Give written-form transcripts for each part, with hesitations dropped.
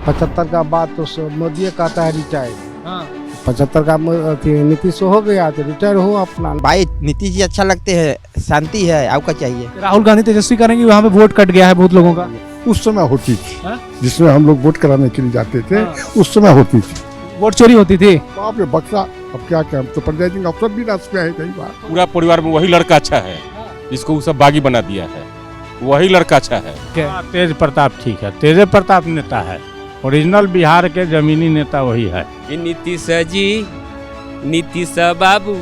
75 का बाद तो मोदी कहता है रिटायर। हाँ 75 का नीतीश हो गया तो रिटायर हो अपना। भाई नीतीश जी अच्छा लगते हैं, शांति है, आपका चाहिए। राहुल गांधी तेजस्वी करेंगे, वहाँ पे वोट कट गया है बहुत लोगों का। उस समय होती थी हाँ? जिसमें हम लोग वोट कराने के लिए जाते थे। हाँ। उस समय होती थी, वोट चोरी होती थी। बाप रे बक्सा। अब क्या क्या, हम तो प्रिजाइडिंग अफसर भी राज पे है कई बार। पूरा परिवार में वही लड़का अच्छा है जिसको वो सब बागी बना दिया है, वही लड़का अच्छा है। तेज प्रताप ठीक है, तेज प्रताप नेता है, ओरिजिनल बिहार के जमीनी नेता वही है। नीतीश जी, नीतीश बाबू,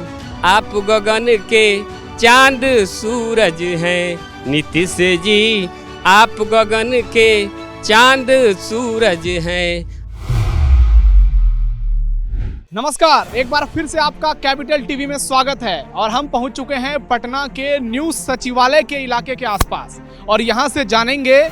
आप गगन के चांद सूरज हैं। नीतीश जी, आप गगन के चांद सूरज हैं। नमस्कार, एक बार फिर से आपका कैपिटल टीवी में स्वागत है और हम पहुंच चुके हैं पटना के न्यूज सचिवालय के इलाके के आसपास और यहां से जानेंगे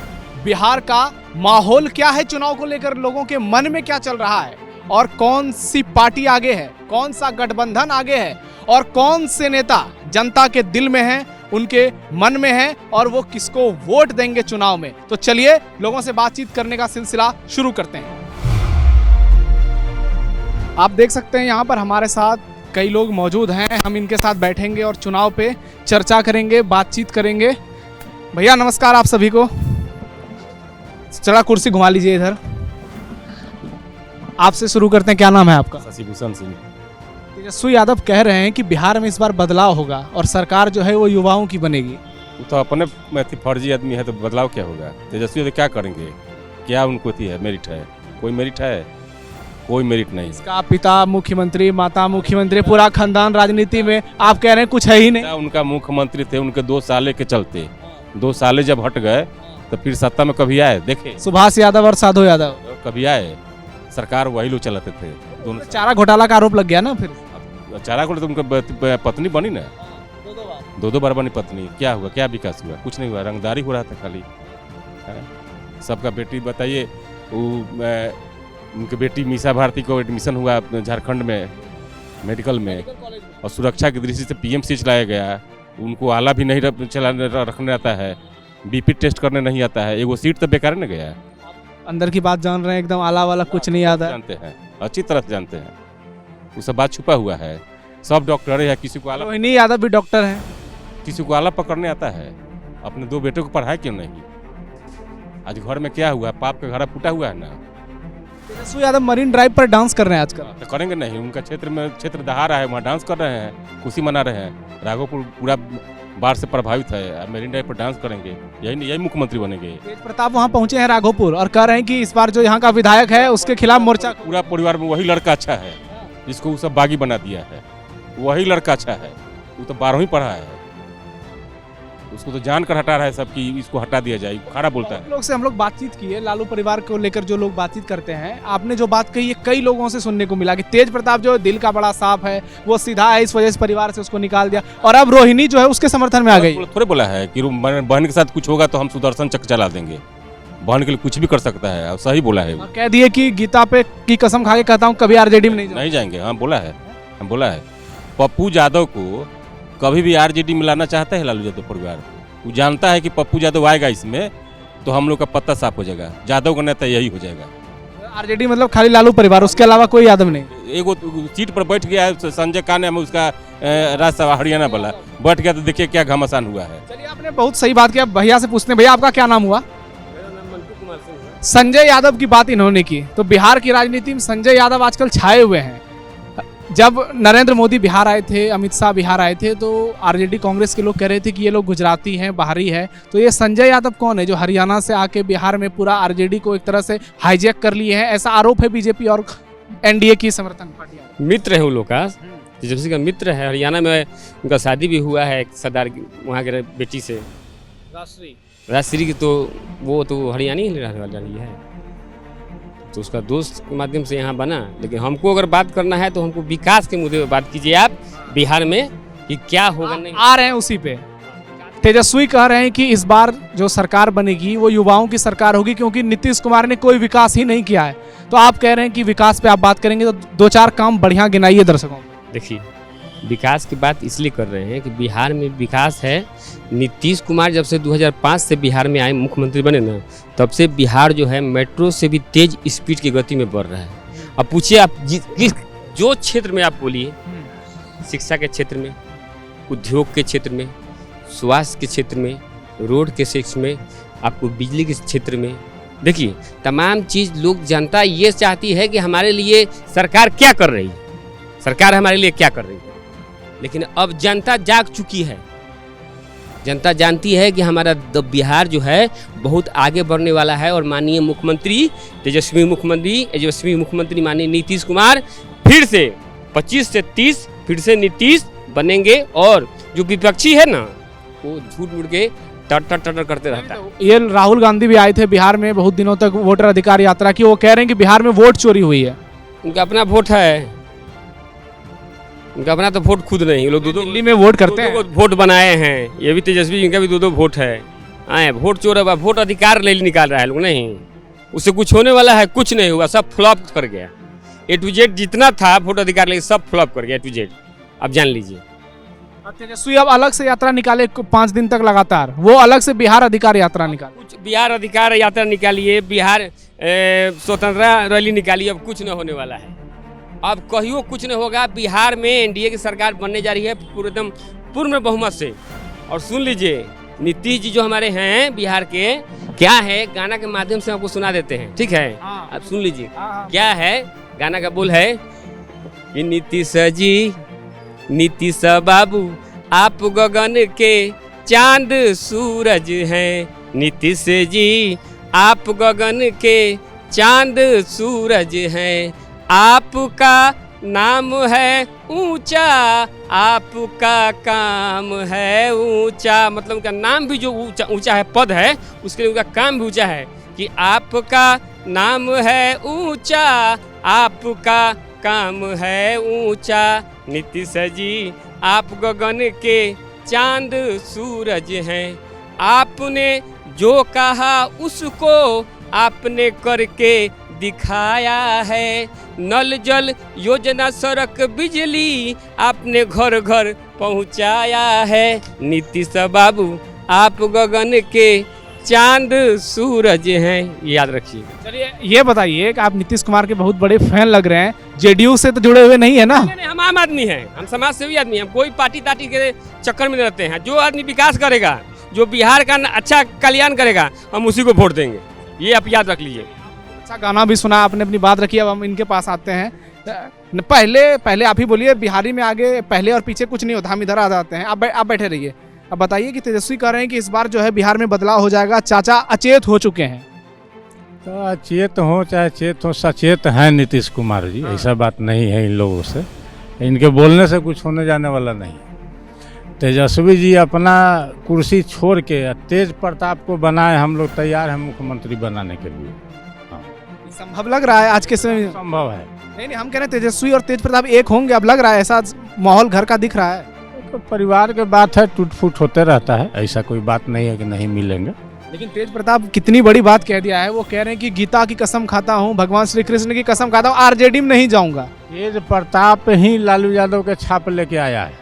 बिहार का माहौल क्या है, चुनाव को लेकर लोगों के मन में क्या चल रहा है और कौन सी पार्टी आगे है, कौन सा गठबंधन आगे है और कौन से नेता जनता के दिल में हैं, उनके मन में हैं और वो किसको वोट देंगे चुनाव में। तो चलिए लोगों से बातचीत करने का सिलसिला शुरू करते हैं। आप देख सकते हैं यहाँ पर हमारे साथ कई लोग मौजूद हैं, हम इनके साथ बैठेंगे और चुनाव पे चर्चा करेंगे, बातचीत करेंगे। भैया नमस्कार आप सभी को। चला कुर्सी घुमा लीजिए इधर। आपसे शुरू करते हैं, क्या नाम है आपका? शशिभूषण सिंह। तेजस्वी यादव कह रहे हैं कि बिहार में इस बार बदलाव होगा और सरकार जो है वो युवाओं की बनेगी। वो तो अपने में फर्जी आदमी है तो बदलाव क्या होगा? तेजस्वी तो क्या करेंगे? क्या उनको थी है मेरिट है? कोई मेरिट है? कोई मेरिट नहीं। इसका पिता मुख्यमंत्री, माता मुख्यमंत्री, पूरा खानदान राजनीति में, आप कह रहे हैं कुछ है ही नहीं। उनका मुख्यमंत्री थे, उनके 2 साल के चलते 2 साल जब हट गए तो फिर सत्ता में कभी आए? देखे सुभाष यादव और साधु यादव कभी आए? सरकार वही लोग चलाते थे दोनों। चारा घोटाला का आरोप लग गया ना, फिर चारा को तो उनका पत्नी बनी ना, 2 बार बनी पत्नी। क्या हुआ? क्या विकास हुआ? कुछ नहीं हुआ, रंगदारी हो रहा था खाली। सबका बेटी बताइए, उनकी बेटी मीसा भारती को एडमिशन हुआ झारखंड में मेडिकल में और सुरक्षा की दृष्टि से पीएमसी चलाया गया। उनको आला भी नहीं रखने आता है, बीपी टेस्ट करने नहीं आता है, एगो सीट तो बेकार न गया। अंदर की बात जान रहे हैं, एकदम आला वाला कुछ नहीं आता है। जानते हैं, अच्छी तरह से जानते हैं, वो सब बात छुपा हुआ है। सब डॉक्टर है, किसी को आला, रोहिणी यादव भी डॉक्टर हैं। किसी को आला पकड़ने आता है। अपने 2 बेटों को पढ़ाया क्यों नहीं? आज घर में क्या हुआ? पाप का घड़ा फूटा हुआ है ना। तेजस्वी यादव मरीन ड्राइव पर डांस कर रहे हैं आजकल। तो करेंगे नहीं, उनका क्षेत्र दहा रहा है, वहाँ डांस कर रहे हैं, खुशी मना रहे हैं। राघोपुर पूरा बाढ़ से प्रभावित है, मेरिन ड्राइव पर डांस करेंगे, यही मुख्यमंत्री बनेंगे। तेज प्रताप वहाँ पहुंचे हैं राघोपुर और कह रहे हैं कि इस बार जो यहाँ का विधायक है उसके खिलाफ मोर्चा। पूरा परिवार में वही लड़का अच्छा है जिसको वो सब बागी बना दिया है, वही लड़का अच्छा है। वो तो 12वीं पढ़ा है, उसको तो जान कर हटा रहा है सबकी, इसको हटा दिया जाए, खड़ा बोलता है। लोग से हम लोग बातचीत की है, लालू परिवार को लेकर जो लोग बातचीत करते हैं, आपने जो बात कही है कई लोगों से सुनने को मिला कि तेज प्रताप जो दिल का बड़ा साफ है, वो सीधा है, इस वजह से परिवार से उसको निकाल दिया और अब रोहिणी जो है उसके समर्थन में आ गई। थोड़े बोला है कि बहन के साथ कुछ होगा तो हम सुदर्शन चक्र चला देंगे, बहन के लिए कुछ भी कर सकता है, सही बोला है। कह दिए कि गीता पे की कसम खा के कहता हूँ कभी आरजेडी में नहीं जाएंगे। हाँ बोला है, हम बोला है। पप्पू यादव को कभी भी आरजेडी में लाना चाहता है लालू यादव परिवार। वो जानता है कि पप्पू यादव आएगा इसमें तो हम लोग का पत्ता साफ हो जाएगा, यादव का नेता यही हो जाएगा। आरजेडी मतलब खाली लालू परिवार, उसके अलावा कोई यादव नहीं। एगो सीट पर बैठ गया है संजय कान्या में, उसका राज्यसभा हरियाणा वाला बैठ गया तो देखिए क्या घमासान हुआ है। चलिए आपने बहुत सही बात किया। भैया से पूछते हैं, भैया आपका क्या नाम हुआ? संजय यादव की बात इन्होंने की, तो बिहार की राजनीति में संजय यादव आजकल छाए हुए हैं। जब नरेंद्र मोदी बिहार आए थे, अमित शाह बिहार आए थे, तो आरजेडी कांग्रेस के लोग कह रहे थे कि ये लोग गुजराती हैं, बाहरी है। तो ये संजय यादव कौन है जो हरियाणा से आके बिहार में पूरा आरजेडी को एक तरह से हाईजैक कर लिए हैं? ऐसा आरोप है बीजेपी और एनडीए की समर्थन पार्टियां। मित्र है उन लोग का, तेजस्वी का मित्र है। हरियाणा में उनका शादी भी हुआ है सरदार वहाँ के बेटी से, राजश्री की, तो वो तो हरियाणा ही रहने वाली है, तो उसका दोस्त के माध्यम से यहाँ बना। लेकिन हमको अगर बात करना है तो हमको विकास के मुद्दे पर बात कीजिए आप बिहार में कि क्या होगा। नहीं आ रहे हैं उसी पे। तेजस्वी कह रहे हैं कि इस बार जो सरकार बनेगी वो युवाओं की सरकार होगी क्योंकि नीतीश कुमार ने कोई विकास ही नहीं किया है। तो आप कह रहे हैं कि विकास पे आप बात करेंगे तो 2-4 काम बढ़िया गिनाइए दर्शकों। देखिए, विकास की बात इसलिए कर रहे हैं कि बिहार में विकास है। नीतीश कुमार जब से 2005 से बिहार में आए, मुख्यमंत्री बने ना, तब से बिहार जो है मेट्रो से भी तेज स्पीड की गति में बढ़ रहा है। अब पूछिए आप जो क्षेत्र में आप बोलिए, शिक्षा के क्षेत्र में, उद्योग के क्षेत्र में, स्वास्थ्य के क्षेत्र में, रोड के क्षेत्र में, आपको बिजली के क्षेत्र में, देखिए तमाम चीज़ लोग, जनता ये चाहती है कि हमारे लिए सरकार क्या कर रही है, सरकार हमारे लिए क्या कर रही है। लेकिन अब जनता जाग चुकी है, जनता जानती है कि हमारा बिहार जो है बहुत आगे बढ़ने वाला है और माननीय मुख्यमंत्री तेजस्वी मुख्यमंत्री माननीय नीतीश कुमार फिर से 25 से 30 फिर से नीतीश बनेंगे। और जो विपक्षी है ना, वो झूठ मूठ के टर करते रहता है। ये राहुल गांधी भी आए थे बिहार में, बहुत दिनों तक वोटर अधिकार यात्रा की। वो कह रहे हैं कि बिहार में वोट चोरी हुई है। उनका अपना वोट है, उनका अपना तो वोट खुद नहीं, लोग दो दिल्ली में वोट करते हैं, वोट बनाए हैं। ये भी तेजस्वी, इनका भी दो वोट है। आए वोट चोर है, वोट अधिकार ले निकाल रहा है लोग, नहीं उससे कुछ होने वाला है, कुछ नहीं हुआ, सब फ्लॉप कर गया। A to Z जितना था वोट अधिकार ले सब फ्लॉप कर गया A to Z, आप जान लीजिए। तेजस्वी अब अलग से यात्रा निकाले 5 दिन तक लगातार, वो अलग से बिहार अधिकार यात्रा निकाले। कुछ बिहार अधिकार यात्रा निकालिए, बिहार स्वतंत्रता रैली निकालिए, अब कुछ न होने वाला है। अब कहियो कुछ न होगा। बिहार में एनडीए की सरकार बनने जा रही है एकदम पूर्ण बहुमत से। और सुन लीजिए, नीतीश जी जो हमारे हैं बिहार के, क्या है गाना के माध्यम से आपको सुना देते हैं, ठीक है? आप सुन लीजिए क्या है गाना का बोल है कि नीतीश जी, नीतीश बाबू आप गगन के चांद सूरज हैं, नीतीश जी आप गगन के चांद सूरज हैं, आपका नाम है ऊंचा, आपका काम है ऊंचा। मतलब उनका नाम भी जो ऊंचा है, पद है, उसके लिए उनका काम भी ऊंचा है कि आपका नाम है ऊंचा, आपका काम है ऊंचा। नीतीश जी आप गगन के चांद सूरज हैं, आपने जो कहा उसको आपने करके दिखाया है, नल जल योजना सड़क बिजली आपने घर घर पहुंचाया है। नीतीश बाबू आप गगन के चांद सूरज हैं, ये याद रखिए। चलिए ये बताइए कि आप नीतीश कुमार के बहुत बड़े फैन लग रहे हैं, जेडीयू से तो जुड़े हुए नहीं है ना? नहीं, हम आम आदमी हैं, हम समाज सेवी आदमी हैं, हम कोई पार्टी तार्टी के चक्कर में नहीं रहते हैं। जो आदमी विकास करेगा, जो बिहार का अच्छा कल्याण करेगा, हम उसी को वोट देंगे, ये आप याद रख लीजिए। अच्छा गाना भी सुना आपने, अपनी बात रखी। अब हम इनके पास आते हैं। पहले आप ही बोलिए, बिहारी में आगे पहले और पीछे कुछ नहीं होता, हम इधर आ जाते हैं। आप बैठे रहिए। अब बताइए कि तेजस्वी कह रहे हैं कि इस बार जो है बिहार में बदलाव हो जाएगा, चाचा अचेत हो चुके हैं। तो अचेत हो चाहे चेत हो, सचेत हैं नीतीश कुमार जी, ऐसा बात नहीं है इन लोगों से। इनके बोलने से कुछ होने जाने वाला नहीं। तेजस्वी जी अपना कुर्सी छोड़ के तेज प्रताप को बनाए, हम लोग तैयार हैं मुख्यमंत्री बनाने के लिए। संभव लग रहा है आज के समय में? संभव है। नहीं, हम कह रहे हैं तेजस्वी और तेज प्रताप एक होंगे, अब लग रहा है, ऐसा माहौल घर का दिख रहा है। तो परिवार के बात है, टूट फूट होते रहता है, ऐसा कोई बात नहीं है कि नहीं मिलेंगे। लेकिन तेज प्रताप कितनी बड़ी बात कह दिया है, वो कह रहे हैं कि गीता की कसम खाता हूँ, भगवान श्री कृष्ण की कसम खाता हूँ, आरजेडी में नहीं जाऊंगा। तेज प्रताप ही लालू यादव के छाप लेके आया है,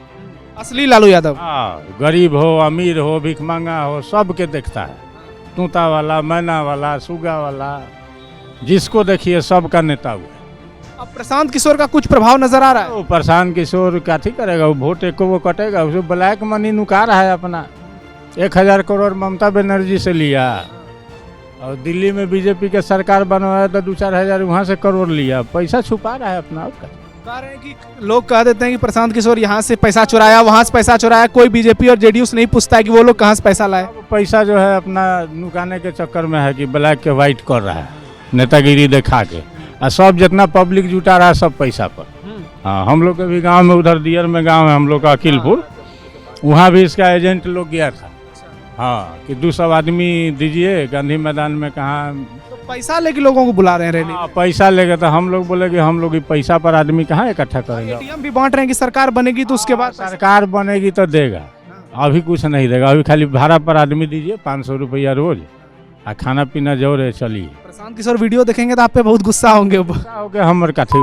असली लालू यादव। हाँ, गरीब हो अमीर हो भिखमंगा हो सबके देखता है, तूता वाला मैना वाला सुगा वाला, जिसको देखिए सबका नेता हुआ। अब प्रशांत किशोर का कुछ प्रभाव नजर आ रहा है? वो प्रशांत किशोर क्या थी करेगा, वो वोट एक को वो कटेगा, उसको ब्लैक मनी नुका रहा है अपना। 1000 करोड़ ममता बनर्जी से लिया, और दिल्ली में बीजेपी के सरकार बनवाया तो 2-4 हजार वहाँ से करोड़ लिया, पैसा छुपा रहा है अपना। कह रहे हैं कि लोग कह देते हैं कि प्रशांत किशोर यहाँ से पैसा चुराया, वहाँ से पैसा चुराया, कोई बीजेपी और जेडीयू से नहीं पूछता है कि वो लोग कहाँ से पैसा लाए। पैसा जो है अपना नुकाने के चक्कर में है कि ब्लैक के व्हाइट कर रहा है, नेतागिरी दिखा के, और सब जितना पब्लिक जुटा रहा है सब पैसा पर। हाँ, हम लोग के भी गांव में, उधर दियर में गांव है हम लोग का अकीलपुर, वहाँ भी इसका एजेंट लोग गया था। हाँ, कि 200 आदमी दीजिए गांधी मैदान में, कहाँ तो पैसा लेके लोगों को बुला रहे हैं रैली। हाँ, पैसा लेके, तो हम लोग बोले कि हम लोग पैसा पर आदमी कहाँ इकट्ठा करेंगे। एटीएम भी बांट रहे हैं कि सरकार बनेगी तो उसके बाद सरकार बनेगी तो देगा, अभी कुछ नहीं देगा। अभी खाली भाड़ा पर आदमी दीजिए 500 रुपया रोज, और खाना पीना जोरे चलिए। प्रशांत किशोर वीडियो देखेंगे तो आप पे बहुत गुस्सा होंगे। हो गया हमर कथे,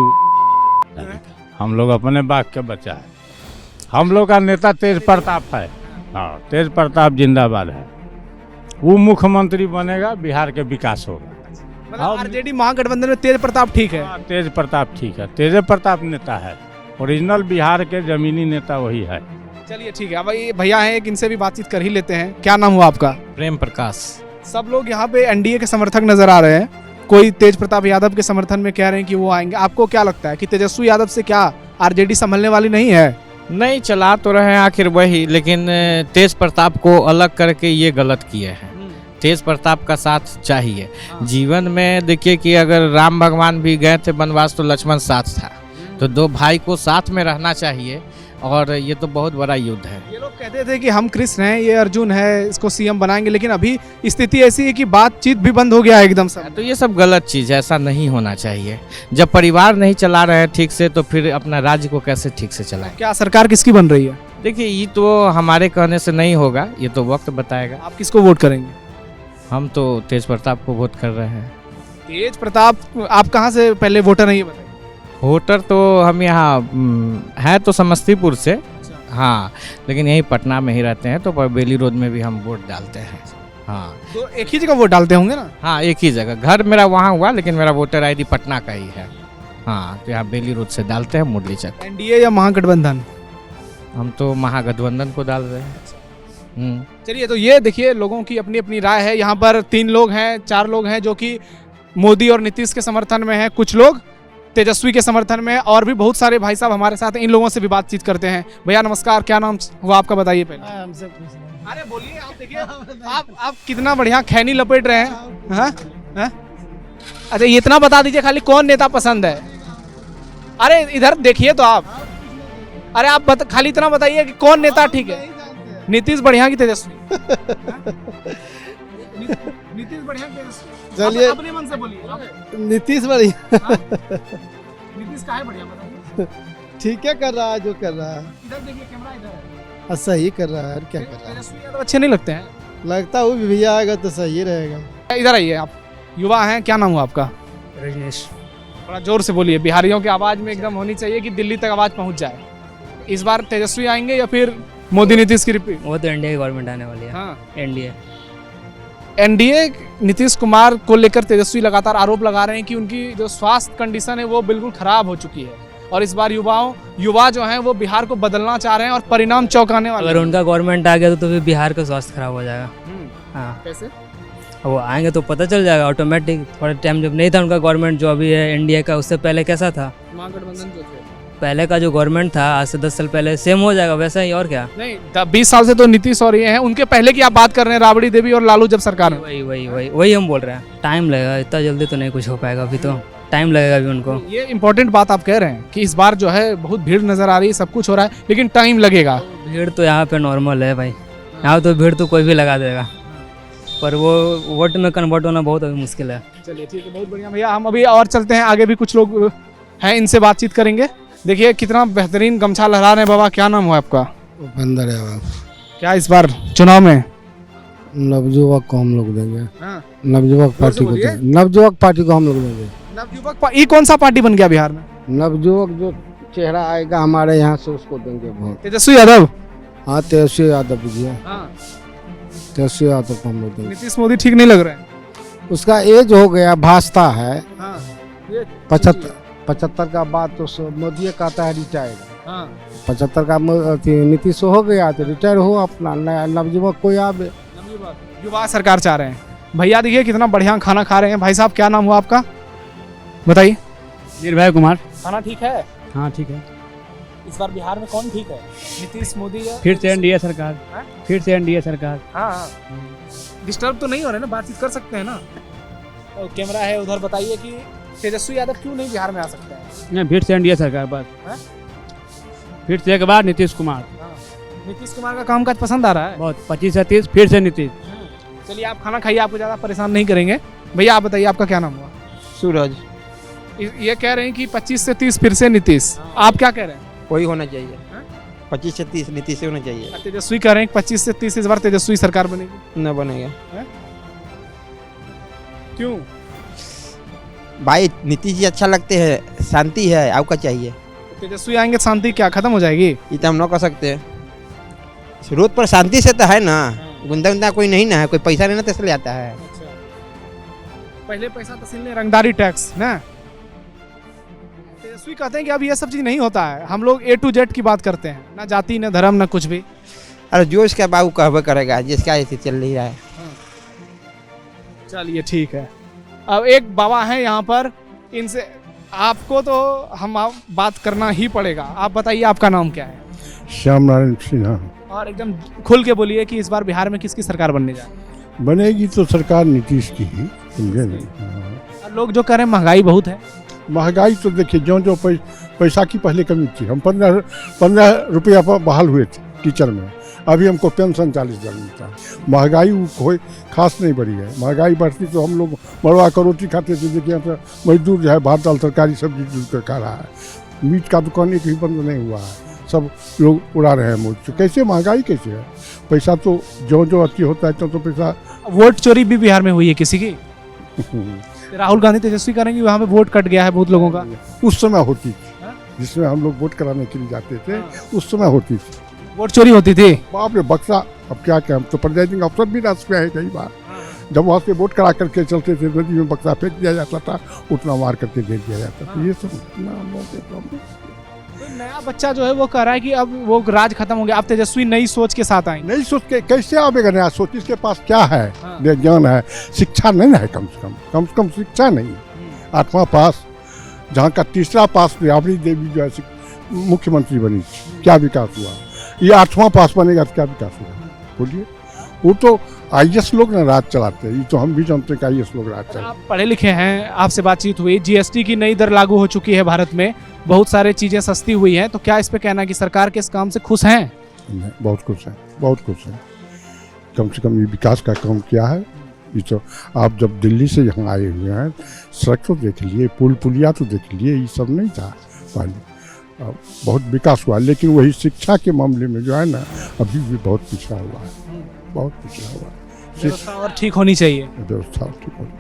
हम लोग अपने बाग के बच्चा है। हम लोग का नेता तेज प्रताप है। हाँ, तेज प्रताप जिंदाबाद है। वो मुख्यमंत्री बनेगा, बिहार के विकास होगा। मतलब आरजेडी महागठबंधन में तेज प्रताप ठीक है। हाँ, तेज प्रताप ठीक है। तेज प्रताप नेता है, ओरिजिनल बिहार के जमीनी नेता वही है। चलिए ठीक है, अब ये भैया हैं एक, इनसे भी बातचीत कर ही लेते हैं। क्या नाम हुआ आपका? प्रेम प्रकाश। सब लोग यहाँ पे एनडीए के समर्थक नजर आ रहे हैं, कोई तेज प्रताप यादव के समर्थन में कह रहे हैं कि वो आएंगे। आपको क्या लगता है कि तेजस्वी यादव से क्या आरजेडी संभलने वाली नहीं है? नहीं, चला तो रहे हैं आखिर वही, लेकिन तेज प्रताप को अलग करके ये गलत किए हैं। तेज प्रताप का साथ चाहिए जीवन में। देखिए कि अगर राम भगवान भी गए थे वनवास तो लक्ष्मण साथ था, तो दो भाई को साथ में रहना चाहिए। और ये तो बहुत बड़ा युद्ध है। ये लोग कहते थे कि हम कृष्ण हैं, ये अर्जुन है, इसको सीएम बनाएंगे, लेकिन अभी स्थिति ऐसी है कि बातचीत भी बंद हो गया है एकदम से। तो ये सब गलत चीज़ है, ऐसा नहीं होना चाहिए। जब परिवार नहीं चला रहे हैं ठीक से, तो फिर अपना राज्य को कैसे ठीक से चलाएं? क्या सरकार किसकी बन रही है? देखिए, ये तो हमारे कहने से नहीं होगा, ये तो वक्त बताएगा। आप किसको वोट करेंगे? हम तो तेज प्रताप को वोट कर रहे हैं। तेज प्रताप, आप कहाँ से पहले वोटर हैं ये बताइए? वोटर तो हम यहाँ है तो समस्तीपुर से, हाँ, लेकिन यहीं पटना में ही रहते हैं, तो बेली रोड में भी हम वोट डालते हैं। हाँ, तो एक ही जगह वोट डालते होंगे ना? हाँ, एक ही जगह। घर मेरा वहाँ हुआ, लेकिन मेरा वोटर आईडी पटना का ही है। हाँ, तो यहाँ बेली रोड से डालते हैं, मुरली चक। एनडीए या महागठबंधन? हम तो महागठबंधन को डाल रहे हैं। चलिए, तो ये देखिए लोगों की अपनी अपनी राय है। यहाँ पर 3 लोग हैं, 4 लोग हैं जो कि मोदी और नीतीश के समर्थन में हैं, कुछ लोग तेजस्वी के समर्थन में, और भी बहुत सारे भाई साहब हमारे साथ हैं। इन लोगों से भी बातचीत करते हैं। भैया नमस्कार, क्या नाम हुआ आपका, बताइए पहले। अरे बोलिए, आप देखिए, आप कितना बढ़िया खैनी लपेट रहे हैं। हाँ? हाँ? अच्छा, ये इतना बता दीजिए खाली, कौन नेता पसंद है? अरे इधर देखिए तो आप, अरे आप खाली इतना बताइए कि कौन नेता ठीक है। नीतीश बढ़िया की तेजस्वी? नीतीश बढ़िया की तेजस्वी? चलिए, अपने मन से बोलिए। नीतीश बढ़िया नीतीश का है बढ़िया, बताइए। ठीक है, कर रहा है जो कर रहा है। इधर देखिए, कैमरा इधर है। सही कर रहा है, और क्या कर रहा तेजस्वी यादव अच्छे नहीं लगते हैं? है। लगता है वो भी भैया आएगा तो सही रहेगा। इधर आइए, आप युवा हैं, क्या नाम हुआ आपका? रजनीश। थोड़ा जोर से बोलिए, बिहारियों की आवाज में एकदम होनी चाहिए कि दिल्ली तक आवाज पहुंच जाए। इस बार तेजस्वी आएंगे या फिर मोदी नीतीश की रिपीट? वो तो एनडीए की गवर्नमेंट आने वाली है। हाँ, एनडीए नीतीश कुमार को लेकर तेजस्वी लगातार आरोप लगा रहे हैं कि उनकी जो स्वास्थ्य कंडीशन है वो बिल्कुल खराब हो चुकी है, और इस बार युवा जो हैं वो बिहार को बदलना चाह रहे हैं, और परिणाम चौंकाने वाले। अगर उनका गवर्नमेंट आ गया तो फिर बिहार का स्वास्थ्य खराब हो जाएगा। हाँ, कैसे? वो आएंगे तो पता चल जाएगा ऑटोमेटिक। थोड़ा टाइम जब नहीं था उनका गवर्नमेंट जो अभी है एनडीए का, उससे पहले कैसा था? महागठबंधन जो थे पहले का जो गवर्नमेंट था आज से 10 साल पहले, सेम हो जाएगा वैसा ही, और क्या। नहीं, 20 साल से तो नीतीश और ये हैं, उनके पहले की आप बात कर रहे हैं, राबड़ी देवी और लालू जब सरकार में। वही हम बोल रहे हैं। टाइम लगेगा, इतना जल्दी तो नहीं कुछ हो पाएगा, अभी तो टाइम लगेगा अभी उनको। ये इंपॉर्टेंट बात आप कह रहे हैं कि इस बार जो है बहुत भीड़ नजर आ रही है, सब कुछ हो रहा है, लेकिन टाइम लगेगा। भीड़ तो यहाँ पे नॉर्मल है भाई, यहाँ तो भीड़ तो कोई भी लगा देगा, पर वो वोट में कन्वर्ट होना बहुत अभी मुश्किल है। चलिए ठीक है, बहुत बढ़िया भैया। हम अभी और चलते हैं, आगे भी कुछ लोग हैं, इनसे बातचीत करेंगे। देखिए कितना बेहतरीन गमछा लहरा रहे हैं। बाबा क्या नाम हुआ आपका? बंदर है बाप। क्या इस बार चुनाव में नवयुवक को हम लोग देंगे। हाँ। नवयुवक पार्टी को बोलिए। देंगे। नवयुवक पार्टी को हम लोग देंगे। नवयुवक ये कौन सा पार्टी बन गया बिहार में? नवयुवक जो चेहरा आएगा हमारे यहाँ से उसको देंगे वोट। तेजस्वी यादव? हाँ, तेजस्वी यादव जी, हाँ। तेजस्वी यादव को हम लोग देंगे। नीतीश मोदी ठीक नहीं लग रहे हैं? उसका एज हो गया, भाजता है। हाँ। 75 का बाद तो मोदी कहता है रिटायर। हाँ। 75 का नीतीश हो गया तो रिटायर हो, अपना नवयुवक कोई आवे। युवा सरकार चाह रहे हैं। भैया देखिए कितना बढ़िया खाना खा रहे हैं। भाई साहब क्या नाम हुआ आपका, बताइए? निर्भय कुमार। खाना ठीक है? हाँ ठीक है। इस बार बिहार में कौन ठीक है, नीतीश मोदी या फिर से एनडीए सरकार? फिर से एनडीए सरकार। हाँ। डिस्टर्ब तो नहीं हो रहे ना, बातचीत कर सकते हैं ना? और कैमरा है उधर, बताइए कि तेजस्वी यादव क्यों नहीं बिहार में आ सकता है? नहीं, फिर से एनडीए सरकार बस। फिर से एक बार नीतीश कुमार। नीतीश कुमार का कामकाज पसंद आ रहा है बहुत। 25 से 30 फिर से नीतीश। चलिए आप खाना खाइए, आपको ज़्यादा परेशान नहीं करेंगे। भैया आप बताइए आपका क्या नाम हुआ? सूरज। ये कह रहे हैं कि 25 से 30 फिर से नीतीश, आप क्या कह रहे हैं? वही होना चाहिए। 25 से 30 नीतीश होना चाहिए। तेजस्वी कह रहे हैं 25 से 30 इस बार तेजस्वी सरकार बनेगी। न बनेगा। क्यों भाई? नीतीश जी अच्छा लगते हैं, शांति है, आपका चाहिए। तेजस्वी आएंगे शांति क्या खत्म हो जाएगी? ये तो हम न कर सकते। रोड पर शांति से तो है ना, गुंडा गुंडा कोई नहीं ना है, कोई पैसा लेना तो इसलिए आता है। पहले पैसा तहसील रंगदारी टैक्स ना। तेजस्वी कहते हैं कि अब ये सब चीज नहीं होता है, हम लोग A to Z की बात करते हैं, ना जाति ना धर्म ना कुछ भी। अरे जो इसका बाबू कहबे करेगा, जिसका ऐसे चल रही है। चलिए ठीक है। अब एक बाबा हैं यहाँ पर, इनसे आपको तो हम बात करना ही पड़ेगा। आप बताइए आपका नाम क्या है? श्याम नारायण सिन्हा। और एकदम खुल के बोलिए कि इस बार बिहार में किसकी सरकार बनने जा रही है? बनेगी तो सरकार नीतीश की ही, समझे नहीं। और लोग जो कह रहे हैं महंगाई बहुत है। महंगाई तो देखिए, जो पैसा की पहले कमी थी, हम 15 रुपया पर बहाल हुए थे टीचर में, अभी हमको पेंशन 40,000 मिलता है। महंगाई कोई खास नहीं बढ़ी है। महंगाई बढ़ती तो हम लोग मरवा कर रोटी खाते थे, देखिए यहाँ पर मजदूर जो है भात दाल तरकारी सब्जी दूध कर खा रहा है। मीट का दुकान एक भी बंद नहीं हुआ है, सब लोग उड़ा रहे हैं मौज से। कैसे महंगाई कैसे है? पैसा तो जो अति होता है तो पैसा। वोट चोरी भी बिहार में हुई है किसी की? राहुल गांधी तेजस्वी करेंगे, वहाँ पे वोट कट गया है बहुत लोगों का। उस समय होती थी, जिसमें हम लोग वोट कराने के लिए जाते थे, उस समय होती थी, वोट चोरी होती थी। बाप रे बक्सा। अब क्या हम तो प्रिजाइडिंग अफसर भी राज पे है कई बार, जब वहाँ से वोट करा करके चलते थे, नदी में बक्सा फेंक दिया जाता था, उतना मार करके दे दिया जाता था। ये सब नया बच्चा जो है वो कह रहा है कि अब वो राज खत्म हो गया, अब तेजस्वी नई सोच के साथ आएंगे। नई सोच के कैसे आवेगा नया सोच? इसके पास क्या है? ज्ञान है, शिक्षा नहीं है, कम से कम शिक्षा नहीं। 8वां पास, जहाँ का तीसरा पास राबड़ी देवी जो है मुख्यमंत्री बनी, क्या विकास हुआ? ये 8वां पास बनेगा तो क्या विकास होगा? बोलिए। वो तो IAS लोग ना राज चलाते हैं, ये तो हम भी जानते हैं कि IAS लोग राज चलाते हैं। आप पढ़े लिखे हैं, आपसे बातचीत हुई, GST की नई दर लागू हो चुकी है भारत में, बहुत सारे चीजें सस्ती हुई हैं, तो क्या इस पे कहना है कि सरकार के इस काम से खुश हैं? बहुत खुश हैं, बहुत खुश हैं। कम से कम ये विकास का काम किया है। ये तो आप जब दिल्ली से यहाँ आए हुए हैं, सड़क तो देख लिए, पुलिया तो देख लिए, ये सब नहीं था पहले। बहुत विकास हुआ, लेकिन वही शिक्षा के मामले में जो है ना, अभी भी बहुत पिछड़ा हुआ है, बहुत पिछड़ा हुआ है। व्यवस्था और ठीक होनी चाहिए। व्यवस्था ठीक होनी,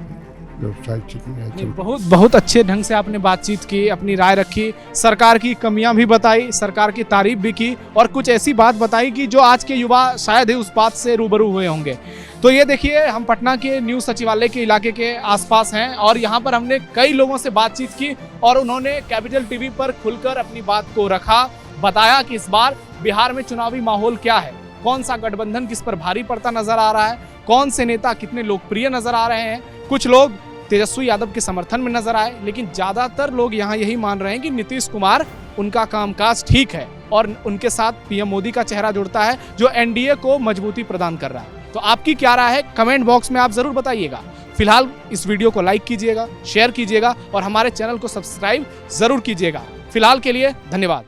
व्यवस्था ठीक नहीं है। बहुत अच्छे ढंग से आपने बातचीत की, अपनी राय रखी, सरकार की कमियां भी बताई, सरकार की तारीफ भी की, और कुछ ऐसी बात बताई कि जो आज के युवा शायद ही उस बात से रूबरू हुए होंगे। तो ये देखिए, हम पटना के न्यू सचिवालय के इलाके के आसपास हैं, और यहाँ पर हमने कई लोगों से बातचीत की, और उन्होंने कैपिटल टीवी पर खुलकर अपनी बात को रखा, बताया कि इस बार बिहार में चुनावी माहौल क्या है, कौन सा गठबंधन किस पर भारी पड़ता नजर आ रहा है, कौन से नेता कितने लोकप्रिय नजर आ रहे हैं। कुछ लोग तेजस्वी यादव के समर्थन में नजर आए, लेकिन ज्यादातर लोग यहाँ यही मान रहे हैं कि नीतीश कुमार, उनका कामकाज ठीक है, और उनके साथ PM मोदी का चेहरा जुड़ता है, जो NDA को मजबूती प्रदान कर रहा है। तो आपकी क्या राय है, कमेंट बॉक्स में आप जरूर बताइएगा। फिलहाल इस वीडियो को लाइक कीजिएगा, शेयर कीजिएगा, और हमारे चैनल को सब्सक्राइब जरूर कीजिएगा। फिलहाल के लिए धन्यवाद।